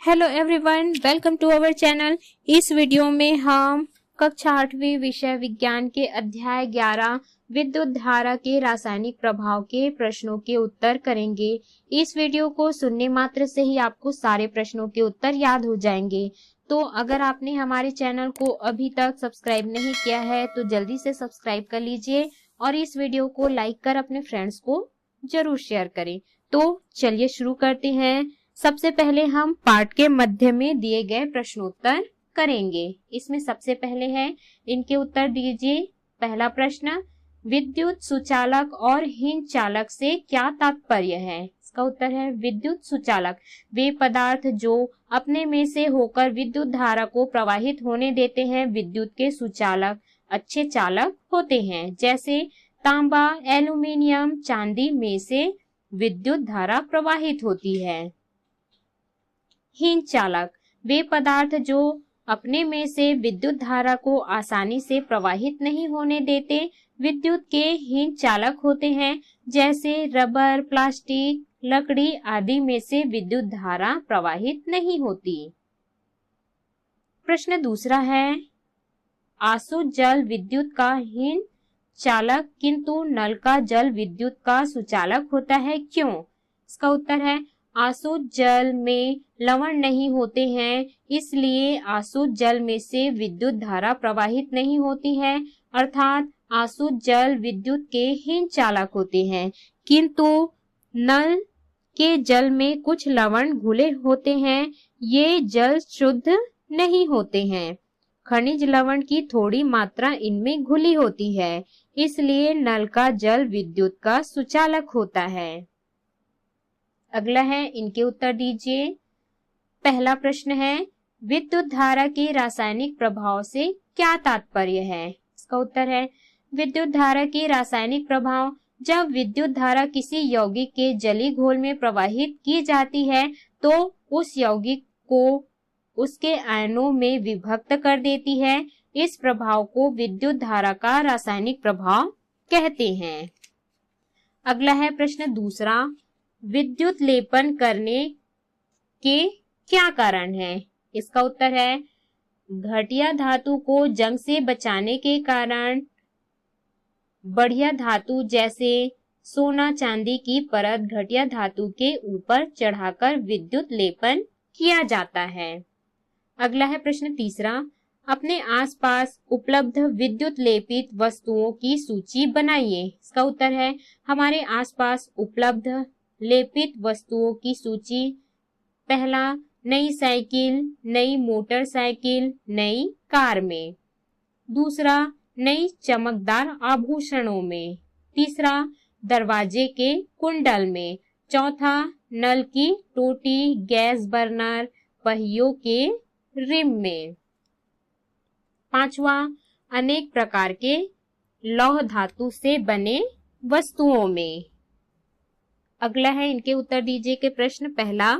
Hello everyone, welcome to our channel. इस video में हम कक्षा 8वीं विषय विज्ञान के अध्याय 11 विद्युत धारा के रासायनिक प्रभाव के प्रश्नों के उत्तर करेंगे। इस वीडियो को सुनने मात्र से ही आपको सारे प्रश्नों के उत्तर याद हो जाएंगे। तो अगर आपने हमारे चैनल को अभी तक सब्सक्राइब नहीं किया है तो जल्दी से सब्सक्राइब कर लीजिए और इस वीडियो को लाइक कर अपने फ्रेंड्स को जरूर शेयर करें। तो चलिए शुरू करते हैं। सबसे पहले हम पाठ के मध्य में दिए गए प्रश्नोत्तर करेंगे। इसमें सबसे पहले है, इनके उत्तर दीजिए। पहला प्रश्न, विद्युत सुचालक और हीन चालक से क्या तात्पर्य है? इसका उत्तर है विद्युत सुचालक वे पदार्थ जो अपने में से होकर विद्युत धारा को प्रवाहित होने देते हैं। विद्युत के सुचालक अच्छे चालक होते हैं, जैसे तांबा, एल्यूमीनियम, चांदी में से विद्युत धारा प्रवाहित होती है। हीन चालक वे पदार्थ जो अपने में से विद्युत धारा को आसानी से प्रवाहित नहीं होने देते विद्युत के हीन चालक होते हैं, जैसे रबर, प्लास्टिक, लकड़ी आदि में से विद्युत धारा प्रवाहित नहीं होती। प्रश्न दूसरा है, आसु जल विद्युत का हीन चालक किंतु नल का जल विद्युत का सुचालक होता है, क्यों? इसका उत्तर है, आसुत जल में लवण नहीं होते हैं, इसलिए आसुत जल में से विद्युत धारा प्रवाहित नहीं होती है, अर्थात आसुत जल विद्युत के हीन चालक होते हैं। किंतु नल के जल में कुछ लवण घुले होते हैं, ये जल शुद्ध नहीं होते हैं। खनिज लवण की थोड़ी मात्रा इनमें घुली होती है, इसलिए नल का जल विद्युत का सुचालक होता है। अगला है, इनके उत्तर दीजिए। पहला प्रश्न है, विद्युत धारा के रासायनिक प्रभाव से क्या तात्पर्य है? इसका उत्तर है, विद्युत धारा के रासायनिक प्रभाव, जब विद्युत धारा किसी यौगिक के जलीय घोल में प्रवाहित की जाती है तो उस यौगिक को उसके आयनों में विभक्त कर देती है। इस प्रभाव को विद्युत धारा का रासायनिक प्रभाव कहते हैं। अगला है प्रश्न दूसरा, विद्युत लेपन करने के क्या कारण है? इसका उत्तर है, घटिया धातु को जंग से बचाने के कारण बढ़िया धातु जैसे सोना चांदी की परत घटिया धातु के ऊपर चढ़ाकर विद्युत लेपन किया जाता है। अगला है प्रश्न तीसरा, अपने आसपास उपलब्ध विद्युत लेपित वस्तुओं की सूची बनाइए। इसका उत्तर है, हमारे आसपास उपलब्ध लेपित वस्तुओं की सूची। पहला, नई साइकिल, नई मोटरसाइकिल, नई कार में। दूसरा, नई चमकदार आभूषणों में। तीसरा, दरवाजे के कुंडल में। चौथा, नल की टोटी, गैस बर्नर, पहियों के रिम में। पांचवा, अनेक प्रकार के लौह धातु से बने वस्तुओं में। अगला है, इनके उत्तर दीजिए के प्रश्न पहला,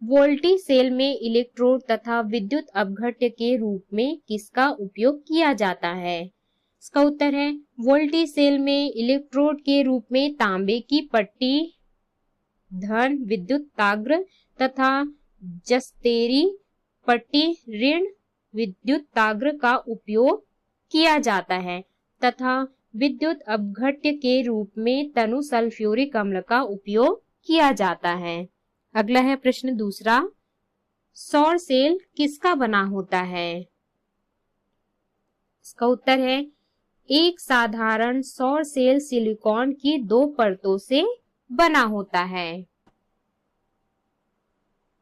वोल्टी सेल में इलेक्ट्रोड तथा विद्युत अपघट्य के रूप में किसका उपयोग किया जाता है? इसका उत्तर है, वोल्टी सेल में इलेक्ट्रोड के रूप में तांबे की पट्टी, धन विद्युताग्र तथा जस्तेरी पट्टी ऋण विद्युताग्र का उपयोग किया जाता है तथा विद्युत अपघट्य के रूप में तनु सल्फ्यूरिक अम्ल का उपयोग किया जाता है। अगला है प्रश्न दूसरा, सौर सेल किसका बना होता है? इसका उत्तर है, एक साधारण सौर सेल सिलिकॉन की 2 परतों से बना होता है।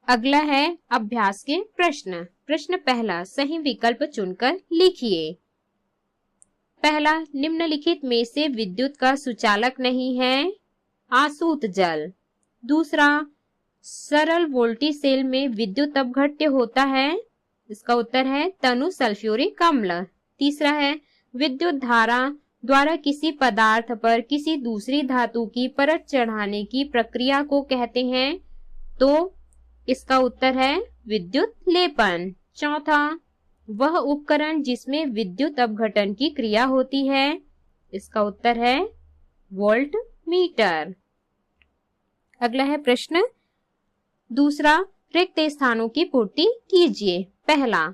अगला है अभ्यास के प्रश्न। प्रश्न पहला, सही विकल्प चुनकर लिखिए। पहला, निम्नलिखित में से विद्युत का सुचालक नहीं है। आसूत जल। दूसरा, सरल वोल्टी सेल में विद्युत अपघट्य होता है। इसका उत्तर है तनु सल्फ्यूरिक अम्ल। तीसरा है, विद्युत धारा द्वारा किसी पदार्थ पर किसी दूसरी धातु की परत चढ़ाने की प्रक्रिया को कहते हैं, तो इसका उत्तर है विद्युत लेपन। चौथा, वह उपकरण जिसमें विद्युत अपघटन की क्रिया होती है। इसका उत्तर है वोल्ट मीटर। अगला है प्रश्न दूसरा, रिक्त स्थानों की पूर्ति कीजिए। पहला,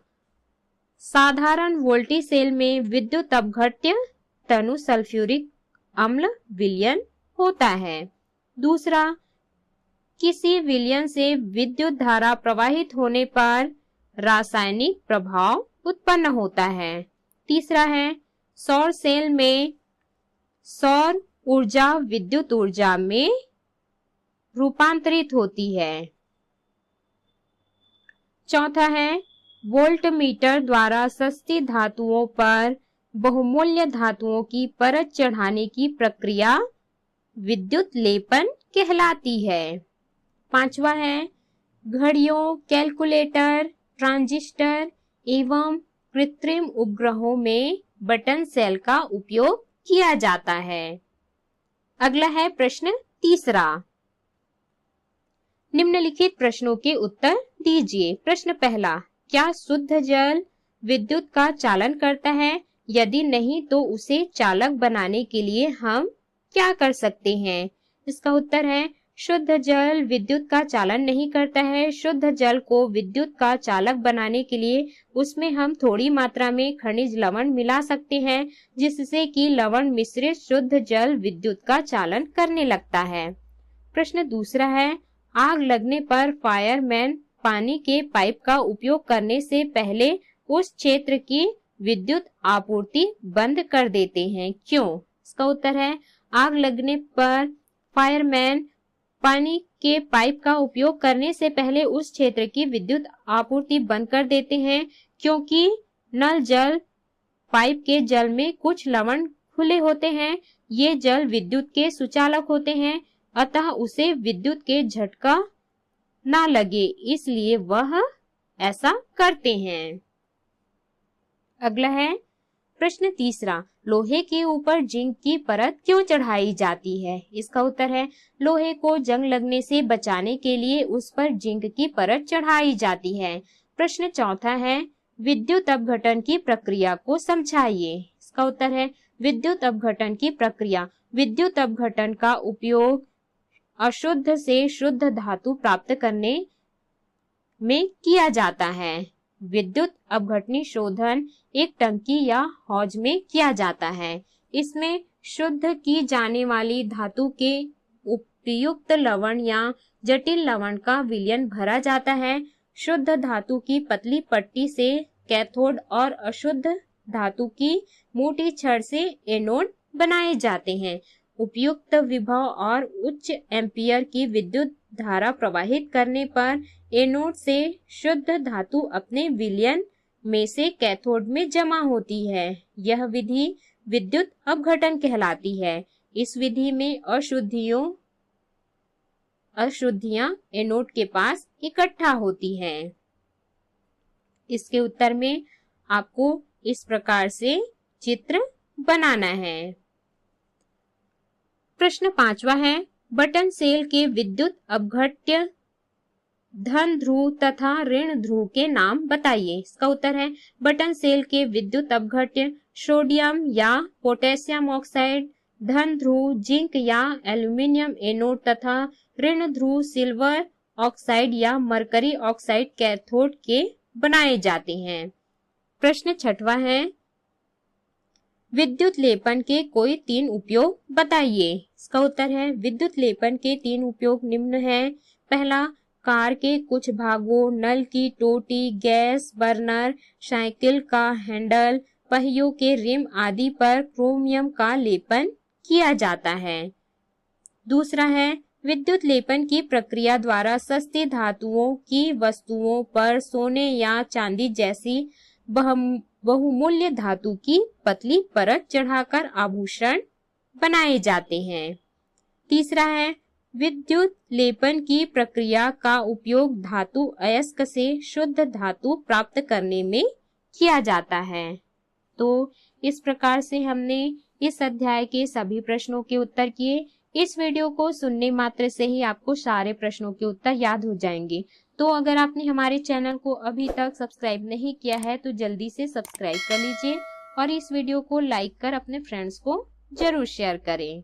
साधारण वोल्टी सेल में विद्युत अपघट्य तनु सल्फ्यूरिक अम्ल विलयन होता है। दूसरा, किसी विलयन से विद्युत धारा प्रवाहित होने पर रासायनिक प्रभाव उत्पन्न होता है। तीसरा है, सौर सेल में सौर ऊर्जा विद्युत ऊर्जा में रूपांतरित होती है। चौथा है, वोल्ट मीटर द्वारा सस्ती धातुओं पर बहुमूल्य धातुओं की परत चढ़ाने की प्रक्रिया विद्युत लेपन कहलाती है। पांचवा है, घड़ियों, कैलकुलेटर, ट्रांजिस्टर एवं कृत्रिम उपग्रहों में बटन सेल का उपयोग किया जाता है। अगला है प्रश्न तीसरा। निम्नलिखित प्रश्नों के उत्तर दीजिए। प्रश्न पहला, क्या शुद्ध जल विद्युत का चालन करता है? यदि नहीं तो उसे चालक बनाने के लिए हम क्या कर सकते हैं? इसका उत्तर है, शुद्ध जल विद्युत का चालन नहीं करता है। शुद्ध जल को विद्युत का चालक बनाने के लिए उसमें हम थोड़ी मात्रा में खनिज लवण मिला सकते हैं, जिससे कि लवण मिश्रित शुद्ध जल विद्युत का चालन करने लगता है। प्रश्न दूसरा है, आग लगने पर फायरमैन पानी के पाइप का उपयोग करने से पहले उस क्षेत्र की विद्युत आपूर्ति बंद कर देते हैं, क्यों? इसका उत्तर है, आग लगने पर फायरमैन पानी के पाइप का उपयोग करने से पहले उस क्षेत्र की विद्युत आपूर्ति बंद कर देते हैं, क्योंकि नल जल पाइप के जल में कुछ लवण खुले होते हैं। ये जल विद्युत के सुचालक होते हैं, अतः उसे विद्युत के झटका ना लगे, इसलिए वह ऐसा करते हैं। अगला है प्रश्न तीसरा, लोहे के ऊपर जिंक की परत क्यों चढ़ाई जाती है? इसका उत्तर है, लोहे को जंग लगने से बचाने के लिए उस पर जिंक की परत चढ़ाई जाती है। प्रश्न चौथा है, विद्युत अपघटन की प्रक्रिया को समझाइए। इसका उत्तर है, विद्युत अपघटन की प्रक्रिया। विद्युत अपघटन का उपयोग अशुद्ध से शुद्ध धातु प्राप्त करने में किया जाता है। विद्युत अपघटनी शोधन एक टंकी या हौज में किया जाता है। इसमें शुद्ध की जाने वाली धातु के उपयुक्त लवण या जटिल लवण का विलयन भरा जाता है। शुद्ध धातु की पतली पट्टी से कैथोड और अशुद्ध धातु की मोटी छड़ से एनोड बनाए जाते हैं। उपयुक्त विभव और उच्च एम्पियर की विद्युत धारा प्रवाहित करने पर एनोड से शुद्ध धातु अपने विलयन में से कैथोड में जमा होती है। यह विधि विद्युत अपघटन कहलाती है। इस विधि में अशुद्धियां एनोड के पास इकट्ठा होती हैं। इसके उत्तर में आपको इस प्रकार से चित्र बनाना है। प्रश्न पांचवा है, बटन सेल के विद्युत अपघट्य धन ध्रुव तथा ऋण ध्रुव के नाम बताइए। इसका उत्तर है, बटन सेल के विद्युत अपघट्य सोडियम या पोटेशियम ऑक्साइड, धन ध्रुव जिंक या एल्यूमिनियम एनोड तथा ऋण ध्रुव सिल्वर ऑक्साइड या मरकरी ऑक्साइड कैथोड के बनाए जाते हैं। प्रश्न छठवा है, विद्युत लेपन के कोई 3 उपयोग बताइए। इसका उत्तर है, विद्युत लेपन के 3 उपयोग निम्न है। पहला, कार के कुछ भागों, नल की टोटी, गैस बर्नर, साइकिल का हैंडल, पहियों के रिम आदि पर क्रोमियम का लेपन किया जाता है। दूसरा है, विद्युत लेपन की प्रक्रिया द्वारा सस्ती धातुओं की वस्तुओं पर सोने या चांदी जैसी बहुमूल्य धातु की पतली परत चढ़ाकर आभूषण बनाए जाते हैं। तीसरा है, विद्युत लेपन की प्रक्रिया का उपयोग धातु अयस्क से शुद्ध धातु प्राप्त करने में किया जाता है। तो इस प्रकार से हमने इस अध्याय के सभी प्रश्नों के उत्तर किए। इस वीडियो को सुनने मात्र से ही आपको सारे प्रश्नों के उत्तर याद हो जाएंगे। तो अगर आपने हमारे चैनल को अभी तक सब्सक्राइब नहीं किया है तो जल्दी से सब्सक्राइब कर लीजिए और इस वीडियो को लाइक कर अपने फ्रेंड्स को जरूर शेयर करें।